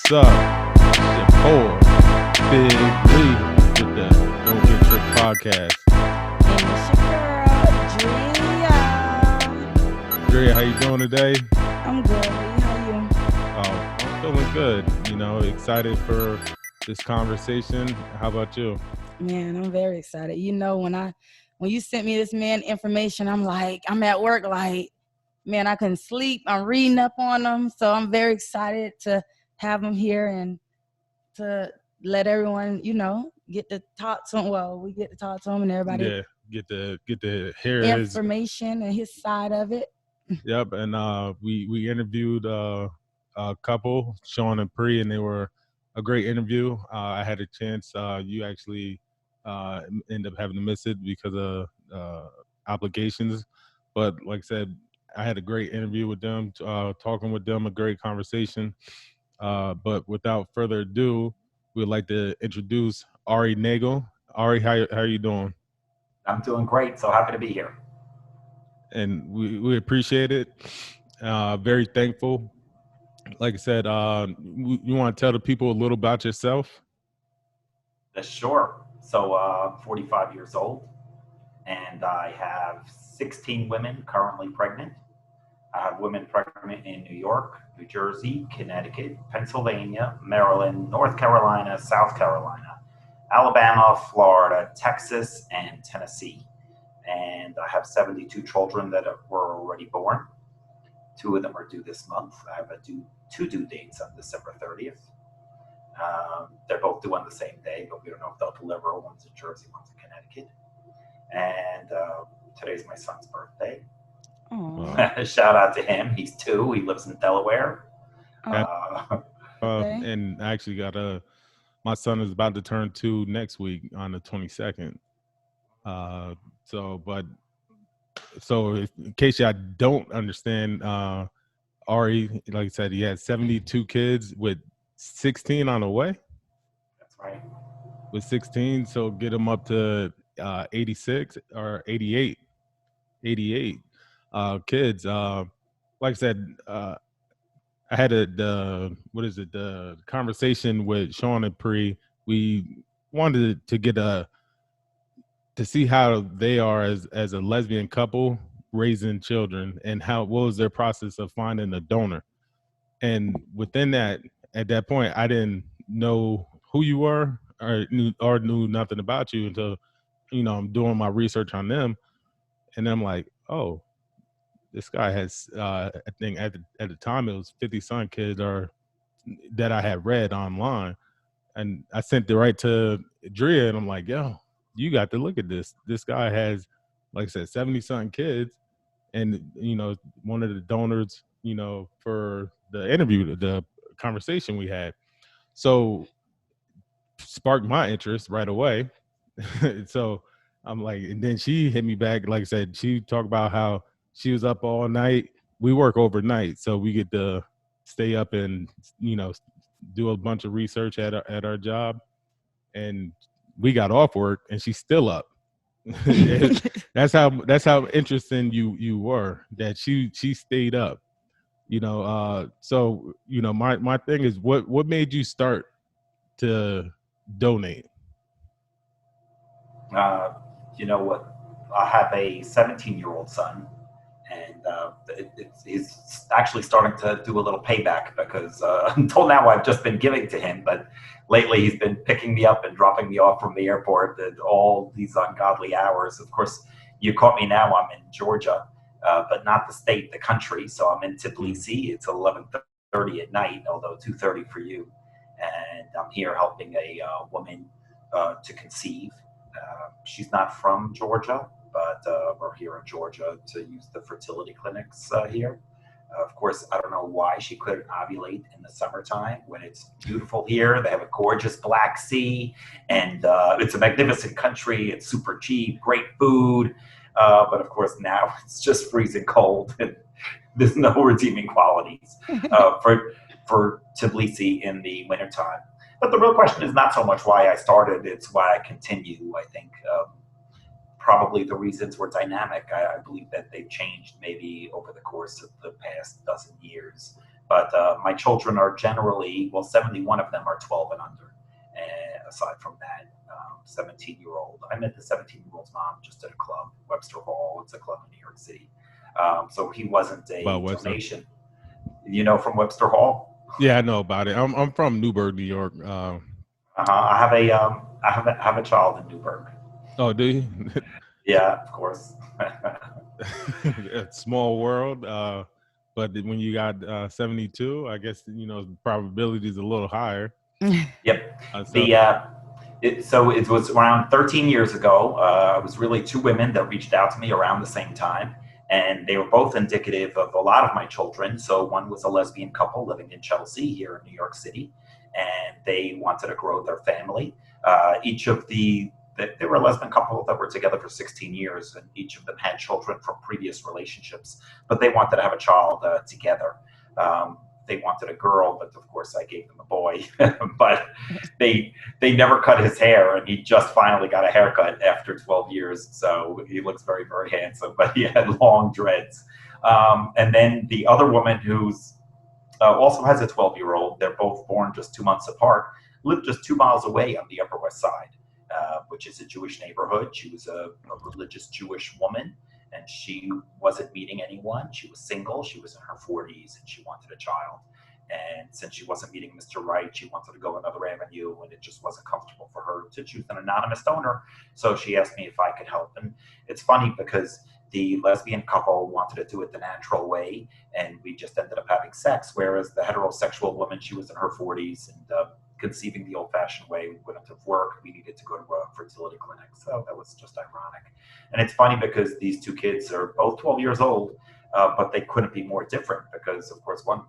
What's up? It's your boy, Big Lee, with the Don't Get Tricked podcast. And it's your girl, Drea. Drea, how you doing today? I'm good. Lee. How you? Oh, I'm feeling good. Excited for this conversation. How about you? Man, I'm very excited. When you sent me this information, I'm at work, man, I couldn't sleep. I'm reading up on them. So I'm very excited to have him here and to let everyone, get to talk to him. Well, we get to talk to him and everybody. Yeah, get to hear his information and his side of it. Yep, and we interviewed a couple, Sean and Pri, and they were a great interview. I had a chance. You actually end up having to miss it because of obligations, but like I said, I had a great interview with them, talking with them, a great conversation. But without further ado, we'd like to introduce Ari Nagel. Ari, how are you doing? I'm doing great. So happy to be here. And we appreciate it. Very thankful. Like I said, you want to tell the people a little about yourself? Sure. So 45 years old, and I have 16 women currently pregnant. I have women pregnant in New York, New Jersey, Connecticut, Pennsylvania, Maryland, North Carolina, South Carolina, Alabama, Florida, Texas, and Tennessee. And I have 72 children that were already born. 2 of them are due this month. I have two due dates on December 30th. They're both due on the same day, but we don't know if they'll deliver. One's in Jersey, one's in Connecticut. And today's my son's birthday. Shout out to him. He's 2. He lives in Delaware. And I actually got my son is about to turn 2 next week on the 22nd. So in case y'all don't understand, Ari, like I said, he had 72 kids with 16 on the way. That's right. With 16, so get him up to 86 or 88 kids. Like I said, I had the conversation with Sean and Pri. We wanted to get to see how they are as a lesbian couple raising children, and what was their process of finding a donor. And within that, at that point, I didn't know who you were or knew nothing about you until, I'm doing my research on them. And I'm like, oh, this guy has, I think at the time it was 50-some kids that I had read online. And I sent it right to Drea, and I'm like, yo, you got to look at this. This guy has, like I said, 70-something kids, and one of the donors, for the interview, the conversation we had, so sparked my interest right away. So I'm like, and then she hit me back. Like I said, she talked about how she was up all night. We work overnight, so we get to stay up and do a bunch of research at our job, and we got off work and she's still up. that's how interesting you were, that she stayed up. So my thing is, what made you start to donate? You know what? I have a 17-year-old son, and he's actually starting to do a little payback because until now I've just been giving to him, but lately he's been picking me up and dropping me off from the airport at all these ungodly hours. Of course, you caught me now. I'm in Georgia, but not the state, the country. So I'm in Tbilisi. It's 11:30 at night, although 2:30 for you. And I'm here helping a woman to conceive. She's not from Georgia, but we're here in Georgia to use the fertility clinics here. Of course, I don't know why she couldn't ovulate in the summertime when it's beautiful here. They have a gorgeous Black Sea, and it's a magnificent country. It's super cheap, great food. But of course, now it's just freezing cold, and there's no redeeming qualities for Tbilisi in the wintertime. But the real question is not so much why I started, it's why I continue. I think probably the reasons were dynamic. I believe that they've changed maybe over the course of the past dozen years. But my children are generally, well, 71 of them are 12 and under. And aside from that, 17-year-old, I met the 17-year-old's mom just at a club, Webster Hall. It's a club in New York City. So he wasn't a About Webster. donation. You know, from Webster Hall? Yeah, I know about it. I'm from Newburgh, New York. I have a child in Newburgh. Oh, do you? Yeah, of course. A small world. But when you got 72, I guess the probability is a little higher. Yep. So it was around 13 years ago. It was really two women that reached out to me around the same time, and they were both indicative of a lot of my children. So one was a lesbian couple living in Chelsea here in New York City, and they wanted to grow their family. They were a lesbian couple that were together for 16 years, and each of them had children from previous relationships, but they wanted to have a child together. They wanted a girl, but of course I gave them a boy. But they never cut his hair, and he just finally got a haircut after 12 years. So he looks very, very handsome, but he had long dreads. And then the other woman who's also has a 12-year-old, they're both born just 2 months apart, lived just 2 miles away on the Upper West Side, which is a Jewish neighborhood. She was a religious Jewish woman, and she wasn't meeting anyone. She was single. She was in her 40s, and she wanted a child. And since she wasn't meeting Mr. Right, she wanted to go another avenue, and it just wasn't comfortable for her to choose an anonymous donor. So she asked me if I could help. And it's funny because the lesbian couple wanted to do it the natural way, and we just ended up having sex, whereas the heterosexual woman, she was in her 40s and conceiving the old-fashioned way. We wouldn't have worked. We needed to go to a fertility clinic. So that was just ironic. And it's funny because these two kids are both 12 years old, but they couldn't be more different because, of course, one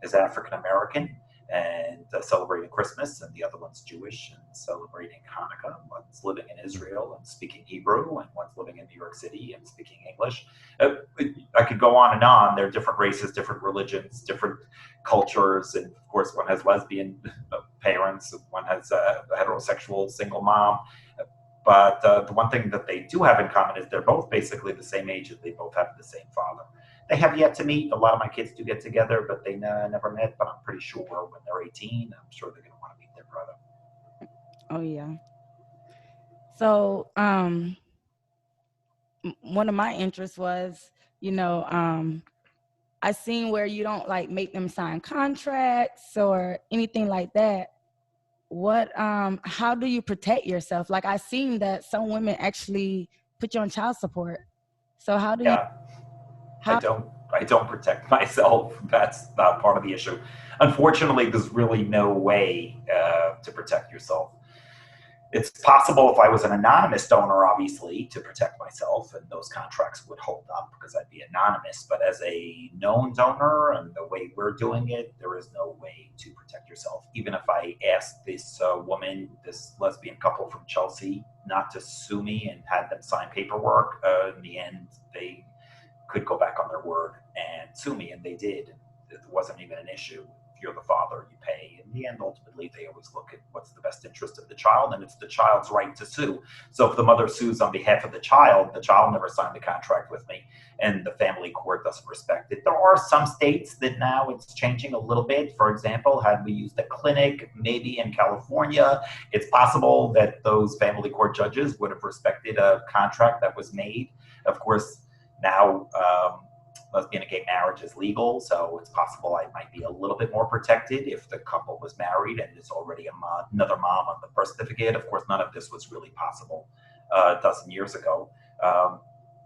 is African-American and celebrating Christmas, and the other one's Jewish and celebrating Hanukkah. One's living in Israel and speaking Hebrew, and one's living in New York City and speaking English. I could go on and on. There are different races, different religions, different cultures, and of course one has lesbian parents, one has a heterosexual single mom. But the one thing that they do have in common is they're both basically the same age, and they both have the same father. They have yet to meet. A lot of my kids do get together, but they never met. But I'm pretty sure when they're 18, I'm sure they're going to want to meet their brother. Oh, yeah. So one of my interests was, I seen where you don't like make them sign contracts or anything like that. How do you protect yourself? Like I seen that some women actually put you on child support. So how do you? I don't protect myself. That's not part of the issue. Unfortunately, there's really no way to protect yourself. It's possible if I was an anonymous donor, obviously, to protect myself, and those contracts would hold up because I'd be anonymous. But as a known donor and the way we're doing it, there is no way to protect yourself. Even if I asked this woman, this lesbian couple from Chelsea, not to sue me and had them sign paperwork, in the end, they could go back on their word and sue me, and they did. It wasn't even an issue. If you're the father, you pay. In the end, ultimately, they always look at what's the best interest of the child, and it's the child's right to sue. So if the mother sues on behalf of the child never signed the contract with me, and the family court doesn't respect it. There are some states that now it's changing a little bit. For example, had we used a clinic, maybe in California, it's possible that those family court judges would have respected a contract that was made. Of course, now lesbian and gay marriage is legal, so it's possible I might be a little bit more protected if the couple was married and there's already another mom on the birth certificate. Of course, none of this was really possible a dozen years ago.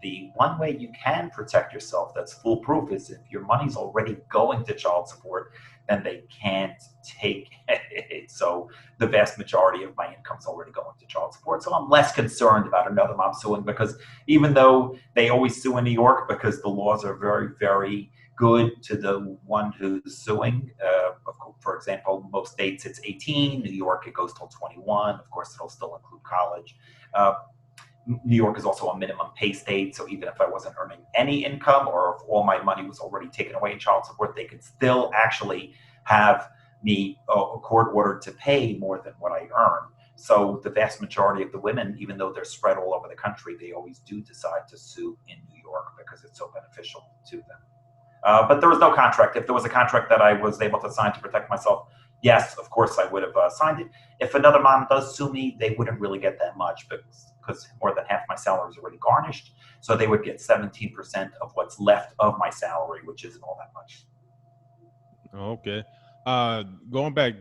The one way you can protect yourself that's foolproof is if your money's already going to child support, then they can't take it. So the vast majority of my income's already going to child support. So I'm less concerned about another mom suing, because even though they always sue in New York because the laws are very, very good to the one who's suing. For example, most states it's 18. New York, it goes till 21. Of course, it'll still include college. New York is also a minimum pay state, so even if I wasn't earning any income or if all my money was already taken away in child support, they could still actually have me court ordered to pay more than what I earn. So the vast majority of the women, even though they're spread all over the country, they always do decide to sue in New York because it's so beneficial to them. But there was no contract. If there was a contract that I was able to sign to protect myself, yes, of course I would have signed it. If another mom does sue me, they wouldn't really get that much because more than half my salary is already garnished. So they would get 17% of what's left of my salary, which isn't all that much. Okay. Going back,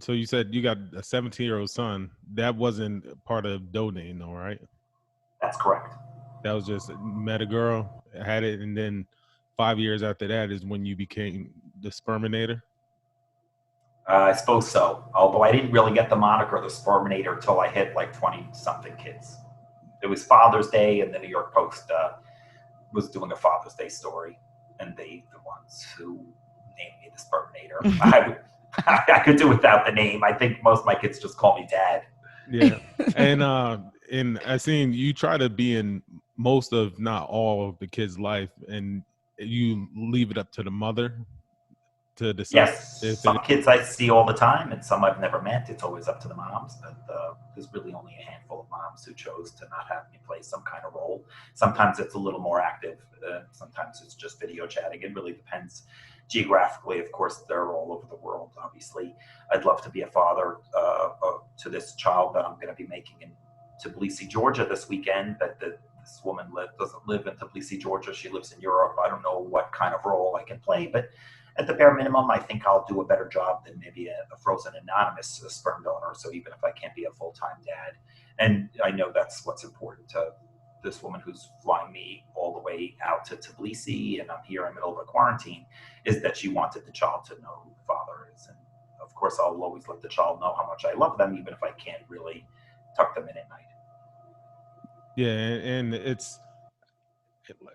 so you said you got a 17-year-old son. That wasn't part of donating, though, right? That's correct. That was just met a girl, had it, and then 5 years after that is when you became the Sperminator. I suppose so. Although I didn't really get the moniker the Sperminator until I hit like 20-something kids. It was Father's Day, and the New York Post was doing a Father's Day story, and they the ones who named me the Sperminator. I could do without the name. I think most of my kids just call me Dad. Yeah, and I seen you try to be in most of, not all of the kids' life, and you leave it up to the mother to decide. Yes, some kids I see all the time, and some I've never met. It's always up to the moms, but there's really only a handful of moms who chose to not have me play some kind of role. Sometimes it's a little more active. Sometimes it's just video chatting. It really depends geographically. Of course, they're all over the world, obviously. I'd love to be a father to this child that I'm going to be making in Tbilisi, Georgia this weekend, but this woman doesn't live in Tbilisi, Georgia. She lives in Europe. I don't know what kind of role I can play, but at the bare minimum, I think I'll do a better job than maybe a frozen anonymous sperm donor. So even if I can't be a full-time dad, and I know that's what's important to this woman who's flying me all the way out to Tbilisi, and I'm here in the middle of a quarantine, is that she wanted the child to know who the father is. And of course, I'll always let the child know how much I love them, even if I can't really tuck them in at night. Yeah, and it's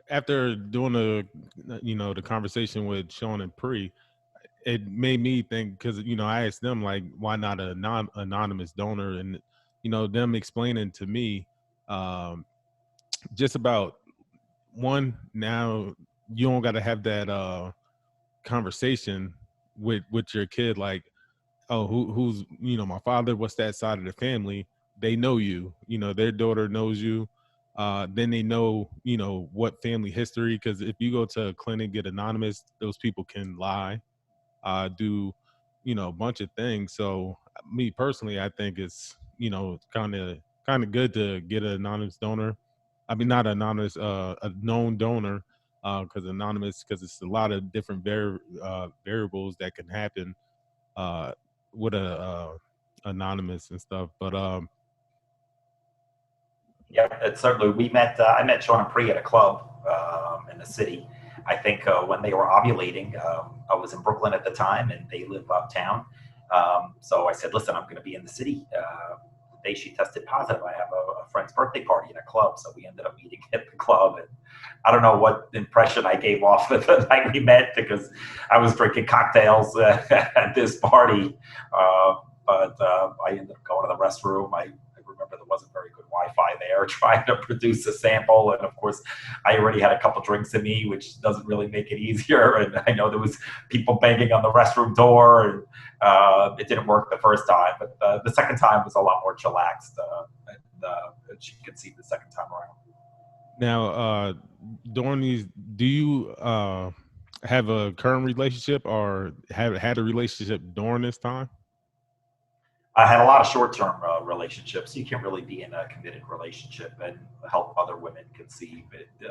after doing the conversation with Sean and Pri, it made me think, because I asked them, like, why not a anonymous donor, and them explaining to me just about one, now you don't got to have that conversation with your kid, like, oh, who's my father, what's that side of the family. They know you, their daughter knows you. Then they know what family history, because if you go to a clinic, get anonymous, those people can lie, do a bunch of things. So me personally, I think it's kind of good to get an anonymous donor. I mean, not anonymous, a known donor, because it's a lot of different variables that can happen with a anonymous and stuff. But yeah, it's certainly. We met. I met Sean and Pri at a club in the city. I think when they were ovulating, I was in Brooklyn at the time, and they live uptown. So I said, "Listen, I'm going to be in the city." The day she tested positive, I have a friend's birthday party in a club, so we ended up meeting at the club. And I don't know what impression I gave off at the night we met, because I was drinking cocktails at this party. But I ended up going to the restroom. I remember there wasn't very good Wi-Fi there, trying to produce a sample. And of course, I already had a couple drinks in me, which doesn't really make it easier. And I know there was people banging on the restroom door, and it didn't work the first time. But the second time was a lot more chillaxed. And she could see the second time around. now, during these, do you have a current relationship, or have had a relationship during this time? I had a lot of short-term relationships. You can't really be in a committed relationship and help other women conceive.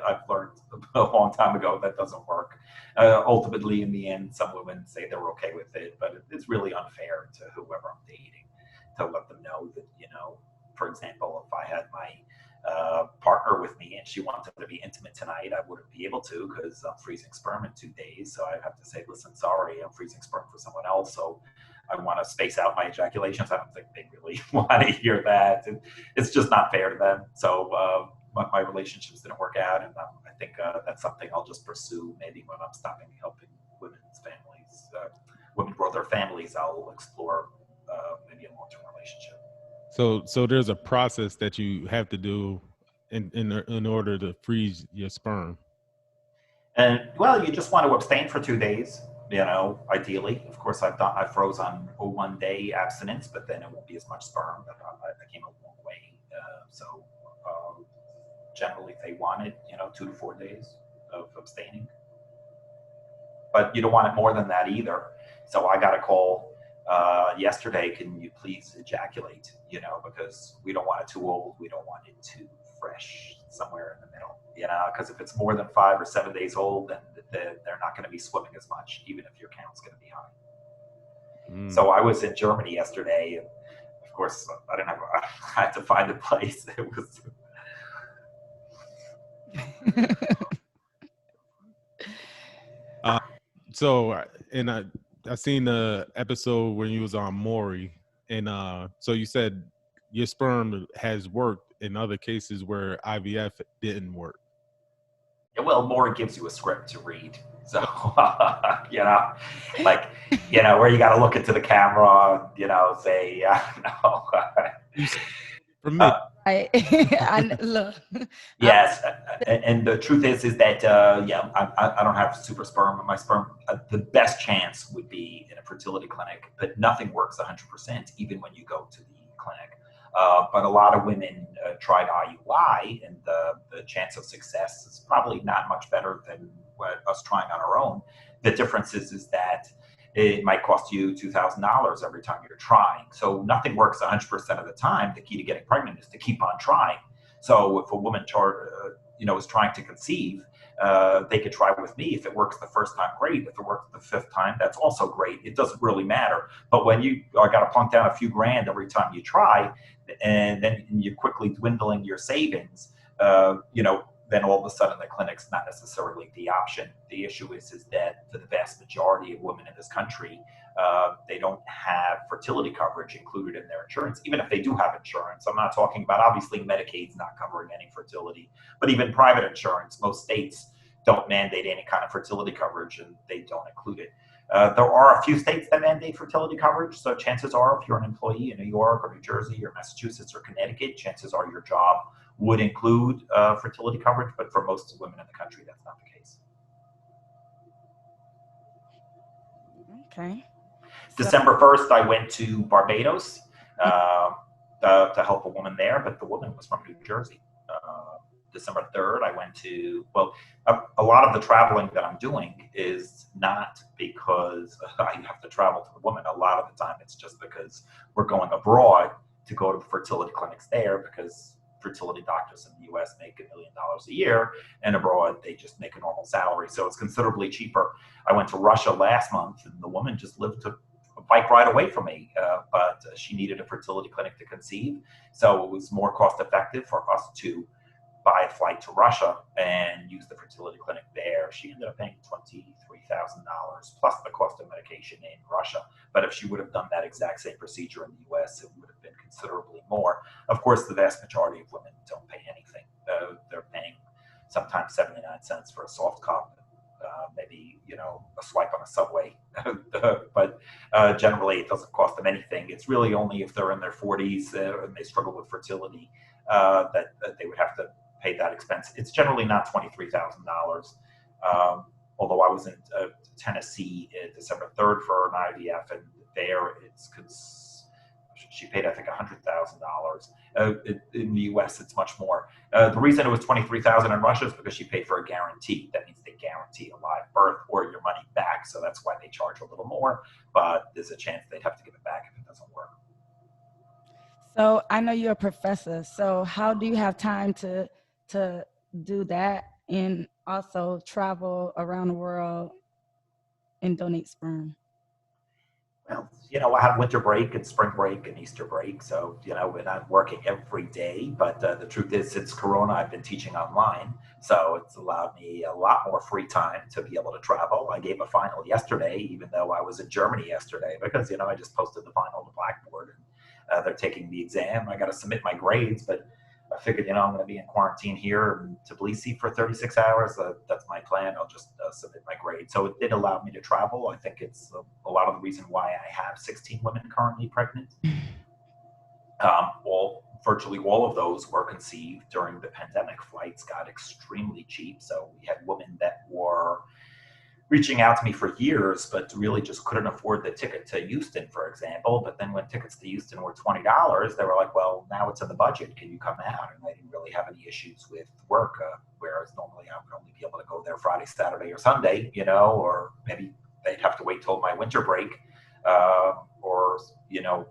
I've learned a long time ago that doesn't work. Ultimately, in the end, some women say they're okay with it, but it's really unfair to whoever I'm dating to let them know that, for example, if I had my partner with me and she wanted to be intimate tonight, I wouldn't be able to, because I'm freezing sperm in 2 days. So I'd have to say, listen, sorry, I'm freezing sperm for someone else. So I want to space out my ejaculations. I don't think they really want to hear that. It's just not fair to them. So my relationships didn't work out, and I think that's something I'll just pursue. Maybe when I'm stopping helping women's families, women grow their families, I'll explore maybe a long-term relationship. So there's a process that you have to do in order to freeze your sperm. And well, you just want to abstain for 2 days. Ideally, of course, I froze on a 1 day abstinence, but then it won't be as much sperm. But I came a long way. So generally, if they want it, 2 to 4 days of abstaining. but you don't want it more than that either. So I got a call yesterday, can you please ejaculate, because we don't want it too old, we don't want it too fresh, somewhere in the middle, because if it's more than 5 or 7 days old, then they're not going to be swimming as much, even if your count's going to be high. So I was in Germany yesterday, and of course I didn't have, I had to find a place. It was So, and I seen the episode when you was on Maury, and so you said your sperm has worked in other cases where IVF didn't work. Well, Maury gives you a script to read, so like where you got to look into the camera, say no. For me, I look. Yes, and the truth is that I don't have super sperm. My sperm, the best chance would be in a fertility clinic, but nothing works 100%, even when you go to the clinic. But a lot of women tried IUI, and the chance of success is probably not much better than us trying on our own. The difference is that it might cost you $2,000 every time you're trying. So nothing works 100% of the time. The key to getting pregnant is to keep on trying. So if a woman is trying to conceive, they could try with me. If it works the first time, great. If it works the 5th time, that's also great. It doesn't really matter. But when you got to plunk down a few grand every time you try, and then you're quickly dwindling your savings, then all of a sudden the clinic's not necessarily the option. The issue is that for the vast majority of women in this country, they don't have fertility coverage included in their insurance. Even if they do have insurance, I'm not talking about, obviously Medicaid's not covering any fertility, but even private insurance, most states don't mandate any kind of fertility coverage, and they don't include it. There are a few states that mandate fertility coverage, so chances are if you're an employee in New York or New Jersey or Massachusetts or Connecticut, chances are your job would include fertility coverage, but for most women in the country, that's not the case. Okay. December 1st, I went to Barbados to help a woman there, but the woman was from New Jersey. December 3rd, I went to, a lot of the traveling that I'm doing is not because I have to travel to the woman. A lot of the time, it's just because we're going abroad to go to fertility clinics there, because fertility doctors in the U.S. make $1 million a year, and abroad they just make a normal salary, so it's considerably cheaper. I went to Russia last month, and the woman just lived a bike ride away from me, but she needed a fertility clinic to conceive, so it was more cost effective for us to buy a flight to Russia and use the fertility clinic there. She ended up paying $23,000 plus the cost of medication in Russia. But if she would have done that exact same procedure in the U.S., it would have been considerably more. Of course, the vast majority of women don't pay anything. They're paying sometimes 79 cents for a soft cup, maybe a swipe on a subway. But generally, it doesn't cost them anything. It's really only if they're in their 40s and they struggle with fertility that they would have to pay that expense. It's generally not $23,000. Although I was in Tennessee December 3rd for an IVF, and there she paid, I think, $100,000. In the U.S., it's much more. The reason it was $23,000 in Russia is because she paid for a guarantee. That means they guarantee a live birth or your money back, so that's why they charge a little more. But there's a chance they'd have to give it back if it doesn't work. So I know you're a professor. So how do you have time to do that and also travel around the world and donate sperm? Well, I have winter break and spring break and Easter break. So, we're not working every day. But the truth is, since Corona, I've been teaching online. So it's allowed me a lot more free time to be able to travel. I gave a final yesterday, even though I was in Germany yesterday, because, I just posted the final to Blackboard. And they're taking the exam. I got to submit my grades, but I figured, I'm going to be in quarantine here in Tbilisi for 36 hours. That's my plan. I'll just submit my grade. So it did allow me to travel. I think it's a lot of the reason why I have 16 women currently pregnant. Virtually all of those were conceived during the pandemic. Flights got extremely cheap. So we had women that were reaching out to me for years, but really just couldn't afford the ticket to Houston, for example. But then when tickets to Houston were $20, they were like, well, now it's in the budget. Can you come out? And I didn't really have any issues with work, whereas normally I would only be able to go there Friday, Saturday, or Sunday, you know, or maybe they'd have to wait till my winter break, or, you know,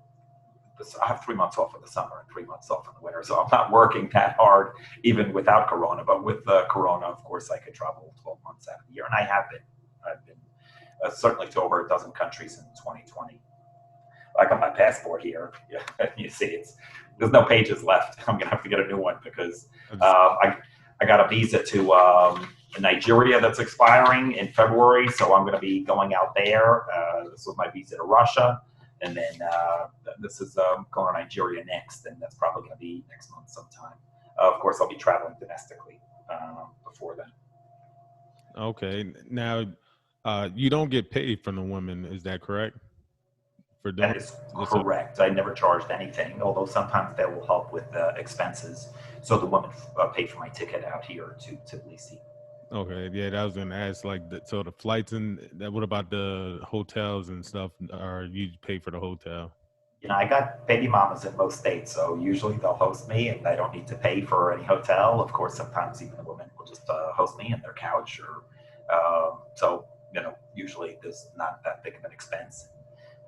I have 3 months off in the summer and 3 months off in the winter, so I'm not working that hard even without Corona. But with Corona, of course, I could travel 12 months out of the year, and I have been. I've been certainly to over a dozen countries in 2020. I got my passport here. Yeah, you see, there's no pages left. I'm gonna have to get a new one because I got a visa to Nigeria that's expiring in February, so I'm gonna be going out there. This was my visa to Russia. And then this is going to Nigeria next, and that's probably going to be next month sometime. Of course, I'll be traveling domestically before then. Okay. Now, you don't get paid from the women, is that correct? For doing That is correct. I never charged anything, although sometimes they will help with expenses. So the women pay for my ticket out here to Tbilisi. Okay, yeah, that was gonna ask, like, so the flights and that. What about the hotels and stuff? Or you pay for the hotel? You know, I got baby mamas in most states, so usually they'll host me, and I don't need to pay for any hotel. Of course, sometimes even the women will just host me in their couch, or so you know, usually there's not that big of an expense.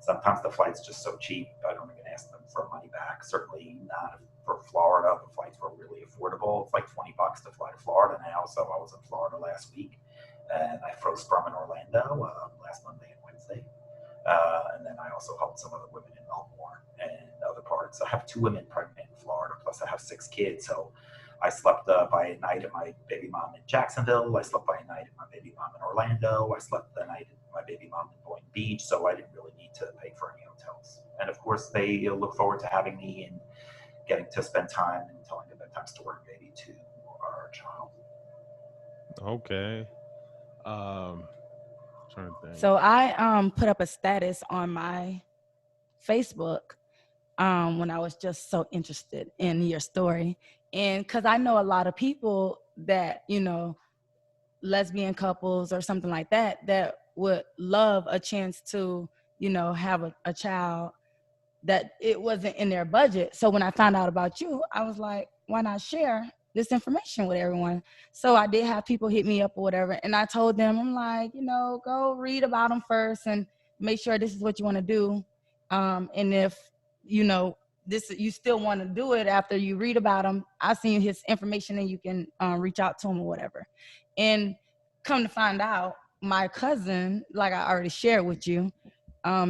Sometimes the flight's just so cheap, I don't even ask them for money back. Certainly not for Florida. The flights were really affordable. It's like $20 to fly to Florida now. So I was in Florida last week, and I froze from in Orlando last Monday and Wednesday. And then I also helped some other women in Melbourne and other parts. I have 2 women pregnant in Florida, plus I have 6 kids. So I slept by a night at my baby mom in Jacksonville. I slept by a night at my baby mom in Orlando. I slept the night at my baby mom in Boynton Beach. So I didn't really need to pay for any hotels. And of course, they look forward to having me and getting to spend time and telling a bedtime story maybe to our child. Okay. Trying to think. So I put up a status on my Facebook when I was just so interested in your story, and because I know a lot of people that, you know, lesbian couples or something like that, that would love a chance to, you know, have a child, that it wasn't in their budget. So when I found out about you, I was like, why not share this information with everyone? So I did have people hit me up or whatever, and I told them, I'm like, you know, go read about them first and make sure this is what you want to do. And if, you know, this, you still want to do it after you read about him, I'll send you his information and you can reach out to him or whatever. And come to find out, my cousin, like I already shared with you,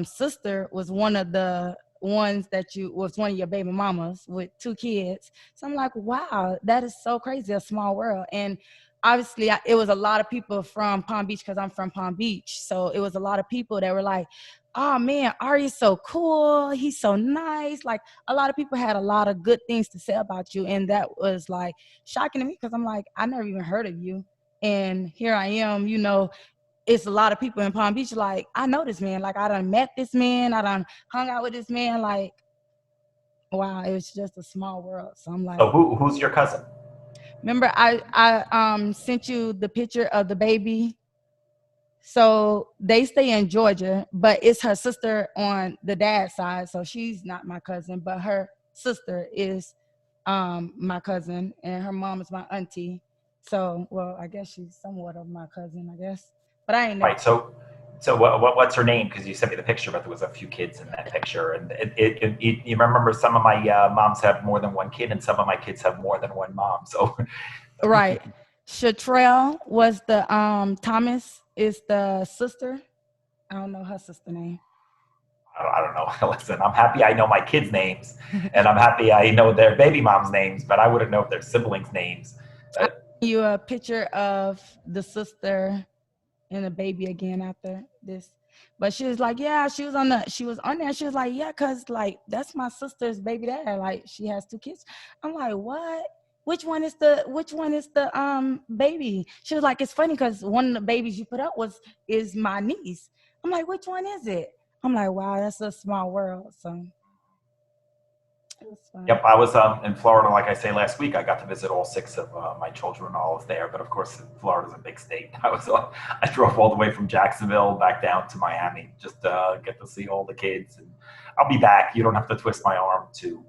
sister was one of the ones that was one of your baby mamas with 2 kids. So I'm like, wow, that is so crazy, a small world. And obviously it was a lot of people from Palm Beach, because I'm from Palm Beach. So it was a lot of people that were like, oh man, Ari's so cool, he's so nice. Like, a lot of people had a lot of good things to say about you, and that was like shocking to me, because I'm like, I never even heard of you, and here I am, you know. It's a lot of people in Palm Beach like, I know this man, like I done met this man, I done hung out with this man, like, wow, it was just a small world. So I'm like, So who's your cousin? remember I sent you the picture of the baby. So they stay in Georgia, but it's her sister on the dad's side. So she's not my cousin, but her sister is my cousin, and her mom is my auntie. So, well, I guess she's somewhat of my cousin, I guess. But I ain't never. Right. So what's her name? Because you sent me the picture, but there was a few kids in that picture, and you remember some of my moms have more than one kid, and some of my kids have more than one mom. So Right. Shatrell was the Thomas is the sister. I don't know her sister name. I don't know. Listen, I'm happy I know my kids' names, and I'm happy I know their baby moms' names, but I wouldn't know their siblings' names. I'll send you a picture of the sister and the baby again after this. But she was like, yeah, she was on there. She was like, yeah, cause like that's my sister's baby dad. Like, she has 2 kids. I'm like, what? Which one is the baby? She was like, it's funny because one of the babies you put up is my niece. I'm like, which one is it? I'm like, wow, that's a small world. So That's fun. Yep, I was in Florida, like I say last week. I got to visit all 6 of my children, all of there. But of course, Florida's a big state. I drove all the way from Jacksonville back down to Miami just to get to see all the kids. And I'll be back. You don't have to twist my arm to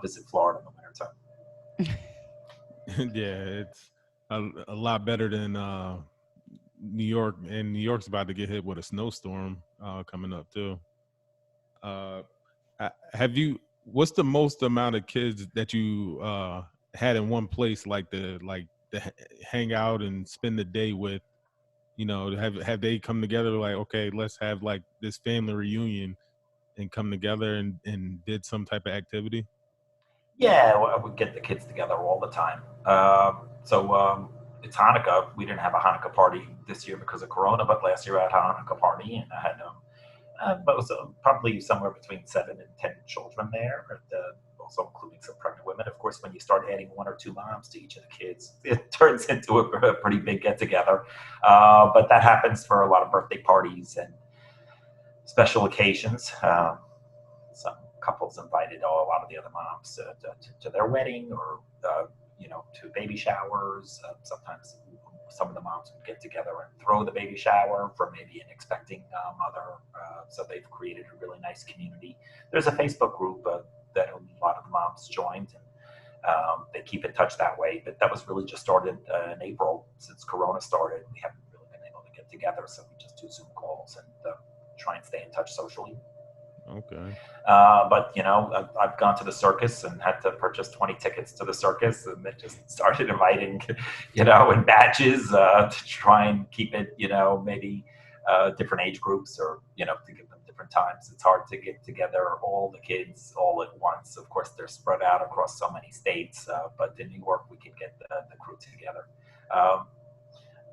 visit Florida in the wintertime. Yeah, it's a lot better than New York, and New York's about to get hit with a snowstorm coming up too. Have you? What's the most amount of kids that you had in one place, like the hang out and spend the day with? You know, have they come together like, okay, let's have like this family reunion and come together and did some type of activity? Yeah, I would get the kids together all the time. It's Hanukkah. We didn't have a Hanukkah party this year because of Corona, but last year I had a Hanukkah party, and I had but it was probably somewhere between 7 and 10 children there, and also including some pregnant women. Of course, when you start adding 1 or 2 moms to each of the kids, it turns into a pretty big get together. But that happens for a lot of birthday parties and special occasions. Some couples invited a lot of the other moms to their wedding, or to baby showers. Sometimes some of the moms would get together and throw the baby shower for maybe an expecting mother. So they've created a really nice community. There's a Facebook group that a lot of the moms joined, and they keep in touch that way. But that was really just started in April. Since Corona started, we haven't really been able to get together, so we just do Zoom calls and try and stay in touch socially. Okay. But I've gone to the circus and had to purchase 20 tickets to the circus, and then just started inviting, in batches to try and keep it, maybe different age groups, or to give them different times. It's hard to get together all the kids all at once. Of course, they're spread out across so many states, but in New York we can get the crew together.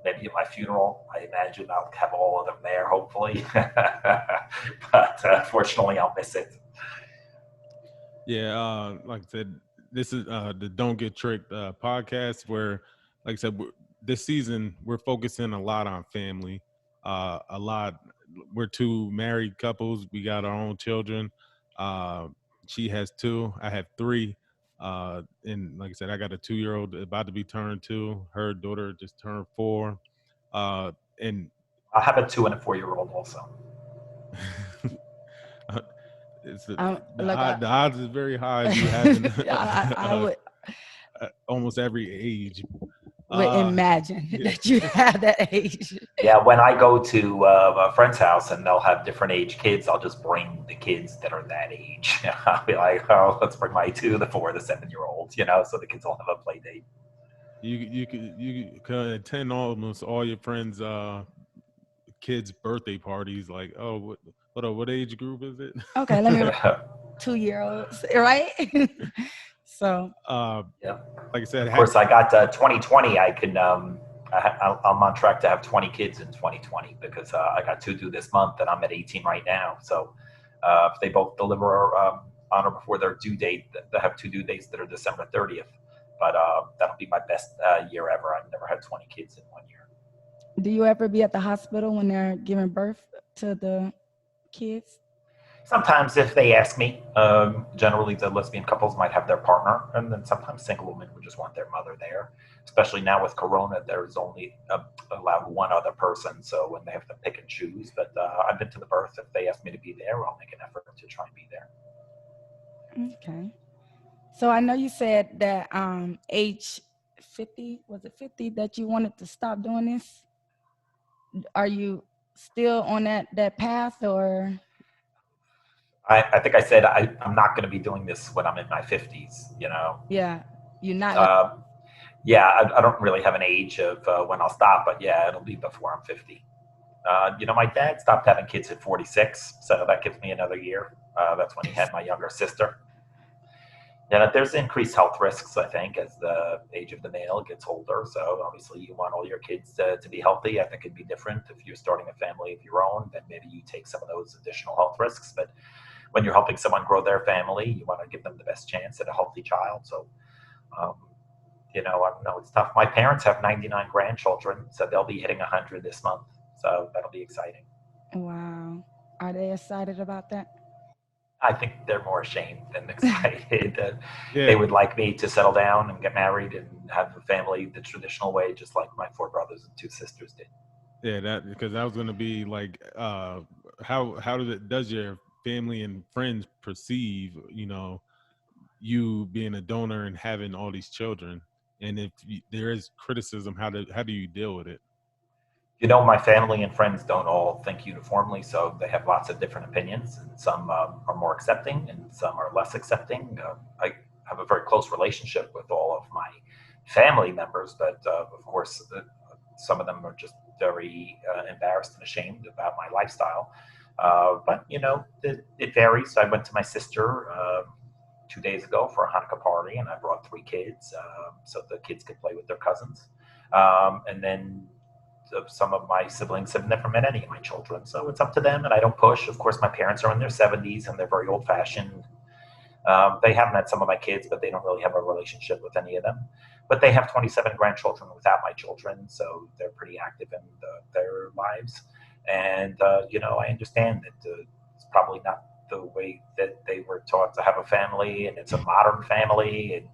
Maybe at my funeral, I imagine I'll have all of them there, hopefully. But fortunately, I'll miss it. Yeah, like I said, this is the Don't Get Tricked podcast, where, like I said, this season we're focusing a lot on family. A lot. We're 2 married couples. We got our own children. She has 2. I have 3. And like I said, I got a 2-year-old about to be turned 2. Her daughter just turned 4. And I'll have a 2 and a 4-year-old also. the odds is very high of you having I would almost every age. imagine that you have that age. Yeah, when I go to a friend's house and they'll have different age kids, I'll just bring the kids that are that age. I'll be like, oh, let's bring my 2, the 4, the 7-year-olds, so the kids all have a play date. You could attend almost all your friends' kids' birthday parties. Like, oh, what age group is it? Okay, let me 2-year-olds, right? So yeah. Like I said, of course, I got 2020. I can. I'm on track to have 20 kids in 2020 because I got 2 due this month, and I'm at 18 right now. So if they both deliver on or before their due date, they have 2 due dates that are December 30th. But that'll be my best year ever. I've never had 20 kids in 1 year. do you ever be at the hospital when they're giving birth to the kids? Sometimes if they ask me, generally the lesbian couples might have their partner, and then sometimes single women would just want their mother there. Especially now with Corona, there's only allowed 1 other person, so when they have to pick and choose. But I've been to the birth. If they ask me to be there, I'll make an effort to try and be there. Okay. So I know you said that age 50, was it 50 that you wanted to stop doing this? Are you still on that path, or? I think I said I'm not going to be doing this when I'm in my 50s, Yeah, you're not. Yeah, I don't really have an age of when I'll stop, but yeah, it'll be before I'm 50. My dad stopped having kids at 46, so that gives me another year. That's when he had my younger sister. Yeah, there's increased health risks, I think, as the age of the male gets older. So obviously you want all your kids to be healthy. I think it'd be different if you're starting a family of your own, then maybe you take some of those additional health risks. But when you're helping someone grow their family, you want to give them the best chance at a healthy child. So, I know it's tough. My parents have 99 grandchildren, so they'll be hitting 100 this month. So that'll be exciting. Wow. Are they excited about that? I think they're more ashamed than excited. They Yeah, would like me to settle down and get married and have a family the traditional way, just like my four brothers and two sisters did. yeah, that because that was gonna be like, how does your family and friends perceive, you being a donor and having all these children, and if there is criticism, how do you deal with it? My family and friends don't all think uniformly, so they have lots of different opinions, and some are more accepting, and some are less accepting. I have a very close relationship with all of my family members, but of course, some of them are just very embarrassed and ashamed about my lifestyle. But it varies. I went to my sister 2 days ago for a Hanukkah party, and I brought three kids so the kids could play with their cousins. And then some of my siblings have never met any of my children, so it's up to them, and I don't push. Of course, my parents are in their 70s and they're very old-fashioned. They have met some of my kids, but they don't really have a relationship with any of them. But they have 27 grandchildren without my children, so they're pretty active in their lives. And I understand that it's probably not the way that they were taught to have a family, and it's a modern family, and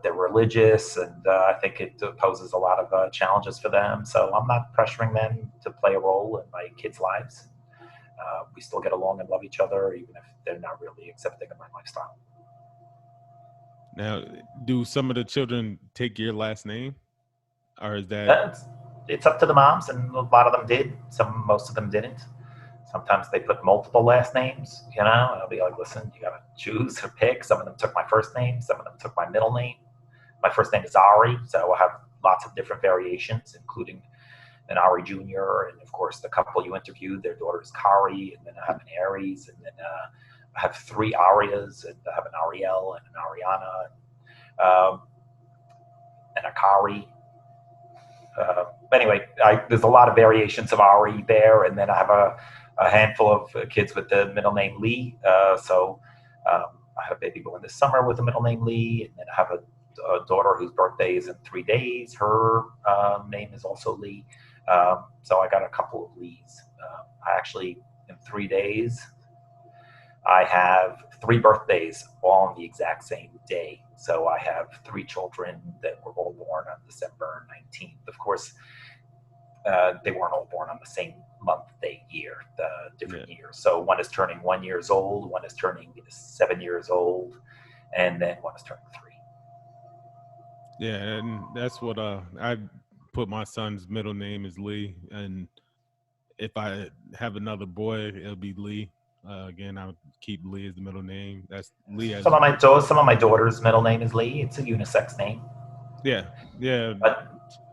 they're religious, and I think it poses a lot of challenges for them. So I'm not pressuring them to play a role in my kids' lives. We still get along and love each other, even if they're not really accepting of my lifestyle. Now, do some of the children take your last name, or is that? It's up to the moms, and a lot of them did. Most of them didn't. Sometimes they put multiple last names. I'll be like, listen, you gotta choose or pick. Some of them took my first name. Some of them took my middle name. My first name is Ari, so I have lots of different variations, including an Ari Jr. And of course, the couple you interviewed, their daughter is Kari, and then I have an Aries, and then I have three Arias, and I have an Ariel and an Ariana, and a Kari. Anyway, there's a lot of variations of Ari there, and then I have a handful of kids with the middle name Lee. So I have a baby born this summer with the middle name Lee, and then I have a daughter whose birthday is in 3 days. Her name is also Lee. So I got a couple of Lees. I actually, in 3 days, I have three birthdays all on the exact same day. So I have three children that were all born on December 19th. Of course, they weren't all born on the same month, day, year, different years. So one is turning 1 year old, one is turning 7 years old, and then one is turning 3. Yeah, and that's what I put my son's middle name is Lee, and if I have another boy, it'll be Lee. Again, I would keep Lee as the middle name. That's Lee as Some of my daughter's middle name is Lee. It's a unisex name. yeah.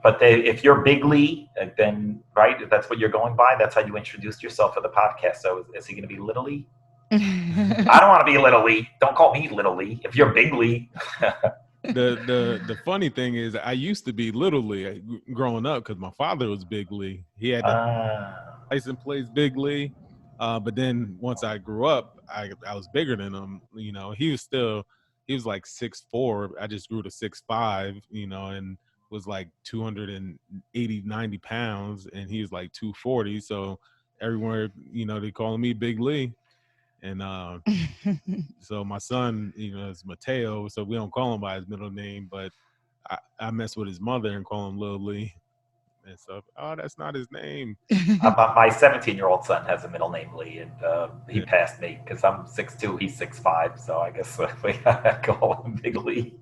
But if you're Big Lee, then right, if that's what you're going by, that's how you introduced yourself for the podcast. So is he going to be Little Lee? I don't want to be Little Lee. Don't call me Little Lee. If you're Big Lee. The funny thing is, I used to be Little Lee growing up because my father was Big Lee. He had license plates Big Lee, but then once I grew up, I was bigger than him. He was like 6'4". I just grew to 6'5". And was like 280, 90 pounds, and he was like 240. So everywhere, they calling me Big Lee. And so my son, is Mateo, so we don't call him by his middle name, but I mess with his mother and call him Lil Lee and stuff. Oh, that's not his name. My 17-year-old son has a middle name Lee, and he passed me because I'm 6'2", he's 6'5", so I guess we gotta call him Big Lee.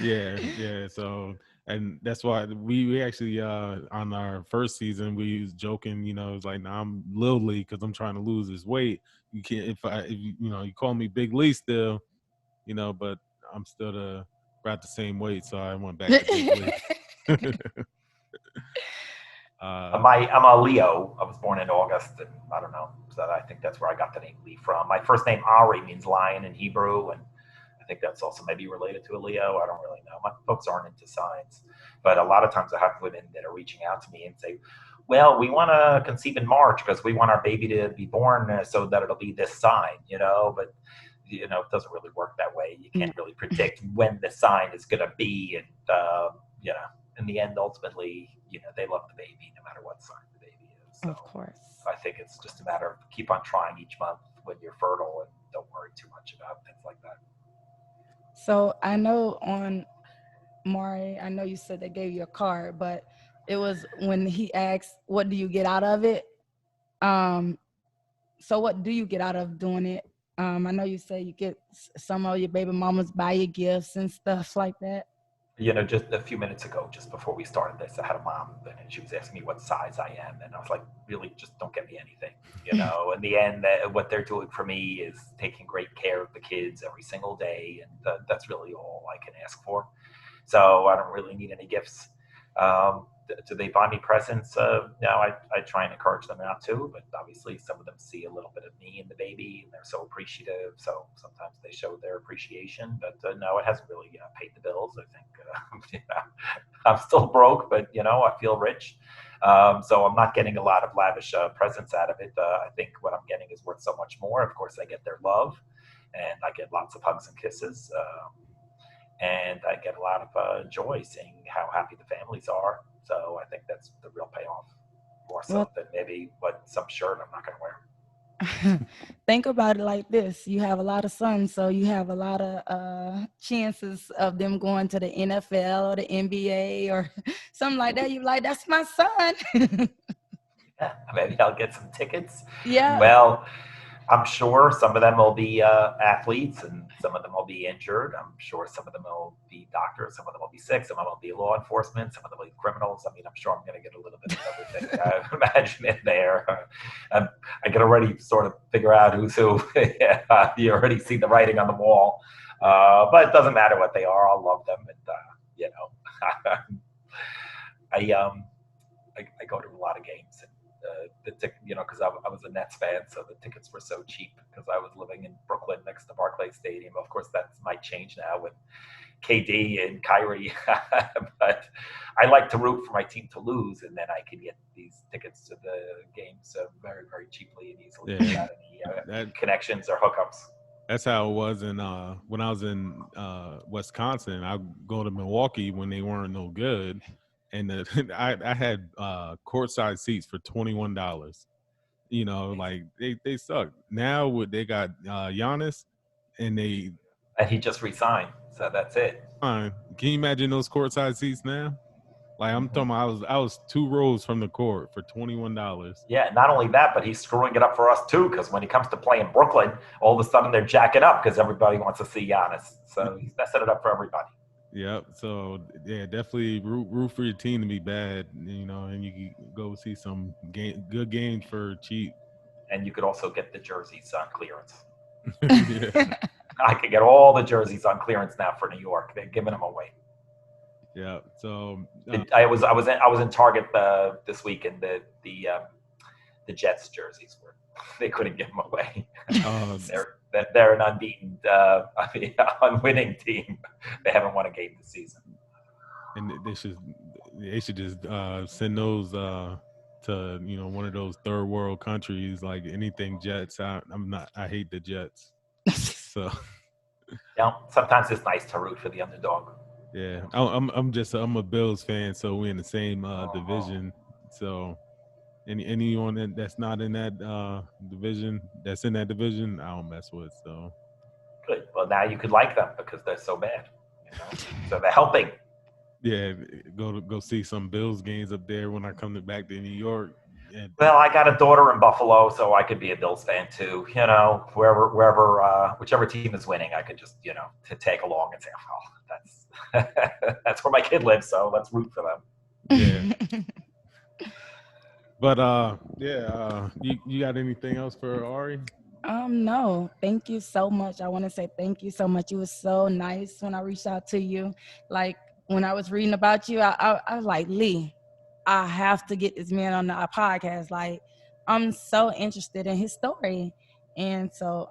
Yeah. So, and that's why we actually on our first season we was joking, it's like, nah, I'm Lil Lee because I'm trying to lose this weight. You can't if you call me Big Lee still, but I'm still about the same weight, so I went back to Big Lee. I'm a Leo. I was born in August, and I don't know. So I think that's where I got the name Lee from. My first name Ari means lion in Hebrew, and I think that's also maybe related to a Leo. I don't really know. My folks aren't into signs, but a lot of times I have women that are reaching out to me and say, well, we want to conceive in March because we want our baby to be born so that it'll be this sign, but it doesn't really work that way. You can't really predict when the sign is going to be. And, in the end, ultimately, they love the baby no matter what sign the baby is. So of course. I think it's just a matter of keep on trying each month when you're fertile and don't worry too much about things like that. So I know on Maury, I know you said they gave you a card, but it was when he asked, "What do you get out of it?" Um, so what do you get out of doing it? I know you say you get some of your baby mamas buy you gifts and stuff like that. Just a few minutes ago, just before we started this, I had a mom and she was asking me what size I am, and I was like, really, just don't get me anything. In the end, what they're doing for me is taking great care of the kids every single day, and that's really all I can ask for. So I don't really need any gifts. Do they buy me presents? No, I try and encourage them not to, but obviously some of them see a little bit of me in the baby, and they're so appreciative. So sometimes they show their appreciation, but no, it hasn't really paid the bills. I think I'm still broke, but I feel rich. So I'm not getting a lot of lavish presents out of it. I think what I'm getting is worth so much more. Of course, I get their love, and I get lots of hugs and kisses. And I get a lot of joy seeing how happy the families are. So I think that's the real payoff, more so than maybe some shirt I'm not going to wear. Think about it like this: you have a lot of sons, so you have a lot of chances of them going to the NFL or the NBA or something like that. You like, that's my son. Yeah, maybe I'll get some tickets. Yeah. Well, I'm sure some of them will be athletes, and some of them will be injured. I'm sure some of them will be doctors, some of them will be sick, some of them will be law enforcement, some of them will be criminals. I mean, I'm sure I'm going to get a little bit of everything. I imagine in there. I can already sort of figure out who's who. You already see the writing on the wall. But it doesn't matter what they are. I'll love them, and I go to a lot of games, and because I was a Nets fan, so the tickets were so cheap because I was living in Brooklyn next to Barclays Stadium. Of course, that might change now with KD and Kyrie, but I like to root for my team to lose, and then I can get these tickets to the games very, very cheaply and easily without any connections or hookups. That's how it was in when I was in Wisconsin. I go to Milwaukee when they weren't no good, and I had courtside seats for $21. Like they suck. Now they got Giannis, and he just resigned, so that's it. Can you imagine those courtside seats now? Like I'm talking about, I was 2 rows from the court for $21. Yeah, not only that, but he's screwing it up for us too. Because when he comes to play in Brooklyn, all of a sudden they're jacking up because everybody wants to see Giannis. So he's messing it up for everybody. Yep. So yeah, definitely root for your team to be bad, and you can go see some good games for cheap. And you could also get the jerseys on clearance. I could get all the jerseys on clearance now for New York. They're giving them away. Yeah. So I was in Target this week, and the Jets jerseys they couldn't give them away. They're an unbeaten, unwinning team. They haven't won a game this season. And they should just send those to one of those third world countries, like anything Jets. I hate the Jets. So sometimes it's nice to root for the underdog. Yeah, I'm a Bills fan, so we're in the same division. So anyone that's not in that division, that's in that division, I don't mess with. So good. Well, now you could like them because they're so bad. So they're helping. Yeah, go see some Bills games up there when I come back to New York. Well, I got a daughter in Buffalo, so I could be a Bills fan too. Wherever, whichever team is winning, I could just to tag along and say, "Oh, that's where my kid lives, so let's root for them." Yeah. But you got anything else for Ari? No, thank you so much. I want to say thank you so much. You were so nice when I reached out to you. Like when I was reading about you, I was like, Lee, I have to get this man on the podcast. Like, I'm so interested in his story. And so,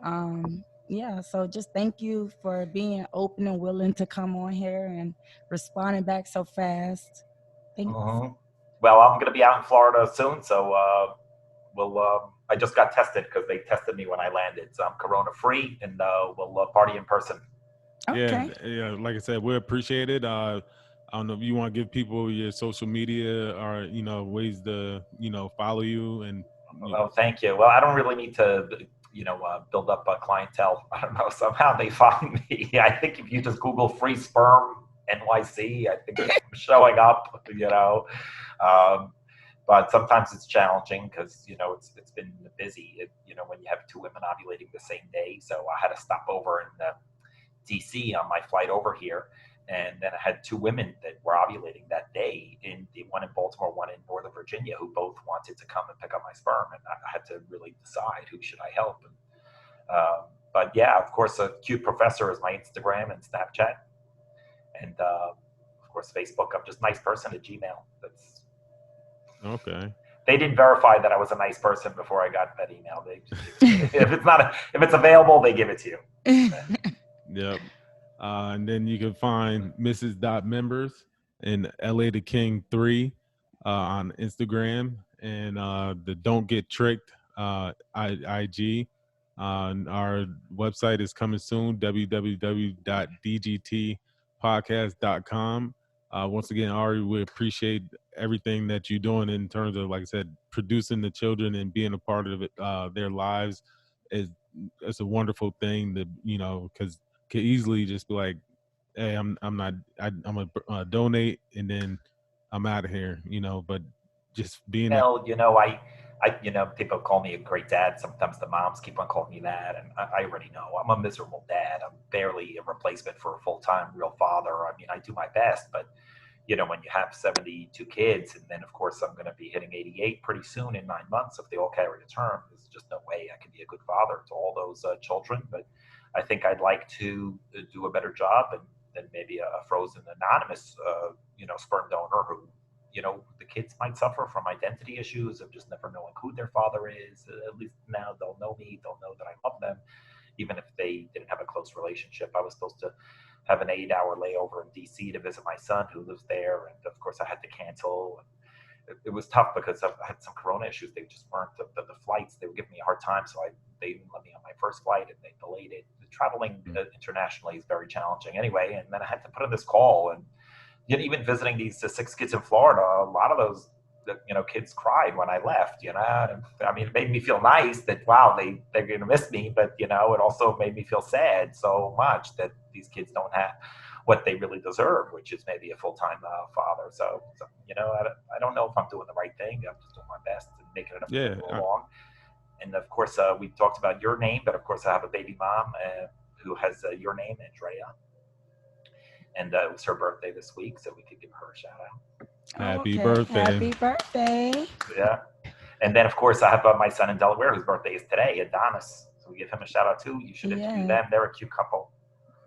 so just thank you for being open and willing to come on here and responding back so fast. Thanks. Well, I'm going to be out in Florida soon, so I just got tested because they tested me when I landed. So I'm corona-free, and we'll party in person. Okay. Yeah. Like I said, we appreciate it. I don't know if you want to give people your social media or ways to follow you and. Oh, thank you. Well, I don't really need to build up a clientele. I don't know. Somehow they find me. I think if you just Google free sperm NYC, I think I'm showing up, but sometimes it's challenging because, it's been busy, when you have two women ovulating the same day. So I had to stop over in DC on my flight over here. And then I had two women that were ovulating that day, one in Baltimore, one in Northern Virginia, who both wanted to come and pick up my sperm. And I had to really decide who should I help. But yeah, of course, a cute professor is my Instagram and Snapchat. And of course, Facebook. I'm just nice person at Gmail. That's okay. They didn't verify that I was a nice person before I got that email. They just if it's available, they give it to you. Yep. And then you can find Mrs. Members and LA the King 3 on Instagram, and the Don't Get Tricked IG. Our website is coming soon, www.dgtpodcast.com. Once again, Ari, we appreciate everything that you're doing in terms of, like I said, producing the children and being a part of it, their lives. It's a wonderful thing that, because could easily just be like, hey, I'm gonna donate and then I'm out of here, but just being people call me a great dad. Sometimes the moms keep on calling me that, and I already know I'm a miserable dad. I'm barely a replacement for a full-time real father. I mean, I do my best, but when you have 72 kids, and then of course I'm going to be hitting 88 pretty soon in 9 months if they all carry a term, there's just no way I can be a good father to all those children. But I think I'd like to do a better job than maybe a frozen anonymous, sperm donor who, the kids might suffer from identity issues of just never knowing who their father is. At least now they'll know me. They'll know that I love them, even if they didn't have a close relationship. I was supposed to have an 8-hour layover in DC to visit my son who lives there. And of course I had to cancel. It was tough because I had some corona issues. They just weren't the flights. They were giving me a hard time. So they didn't let me on my first flight and they delayed it. Traveling internationally is very challenging anyway. And then I had to put in this call, and even visiting these 6 kids in Florida, a lot of those, kids cried when I left, I mean, it made me feel nice that, wow, they're going to miss me. But, it also made me feel sad so much that these kids don't have what they really deserve, which is maybe a full-time father. So I don't know if I'm doing the right thing. I'm just doing my best and making it along. And of course, we talked about your name, but of course I have a baby mom who has your name, Drea. And it was her birthday this week, so we could give her a shout out. Happy birthday. Happy birthday. Yeah. And then, of course, I have my son in Delaware whose birthday is today, Adonis. So we give him a shout out too. You should interview them. They're a cute couple.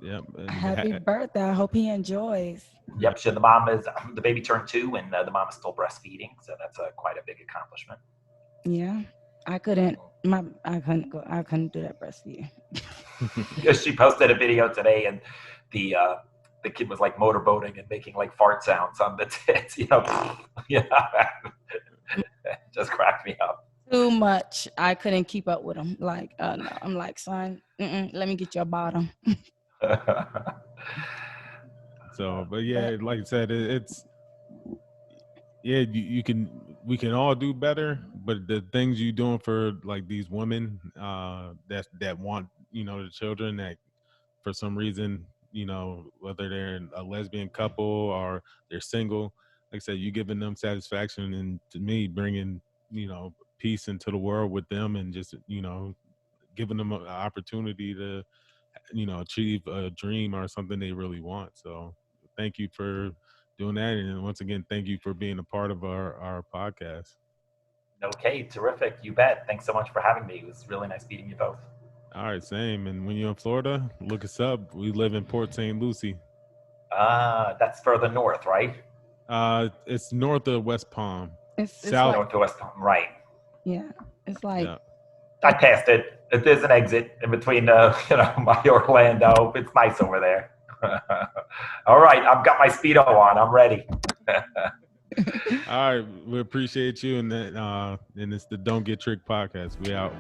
Yep. Happy birthday. I hope he enjoys. Yep. So the baby turned 2 and the mom is still breastfeeding. So that's quite a big accomplishment. Yeah. I couldn't do that breastfeeding. Because she posted a video today and the kid was like motorboating and making like fart sounds on the tits, just cracked me up. Too much. I couldn't keep up with him. Like, no. I'm like, son, let me get your bottom. So, but yeah, like I said, we can all do better, but the things you're doing for like these women that want, the children that for some reason, whether they're a lesbian couple or they're single, like I said, you giving them satisfaction, and to me, bringing, peace into the world with them, and just, giving them an opportunity to, achieve a dream or something they really want. So thank you for doing that. And once again, thank you for being a part of our podcast. Okay, terrific. You bet. Thanks so much for having me. It was really nice meeting you both. All right, same. And when you're in Florida, look us up. We live in Port St. Lucie. That's further north, right? It's north of West Palm. It's south of West Palm, right? Yeah, it's like. Yeah. I passed it. There's an exit in between, my Orlando. It's nice over there. All right, I've got my Speedo on. I'm ready. All right, we appreciate you, and it's the Don't Get Tricked podcast. We out.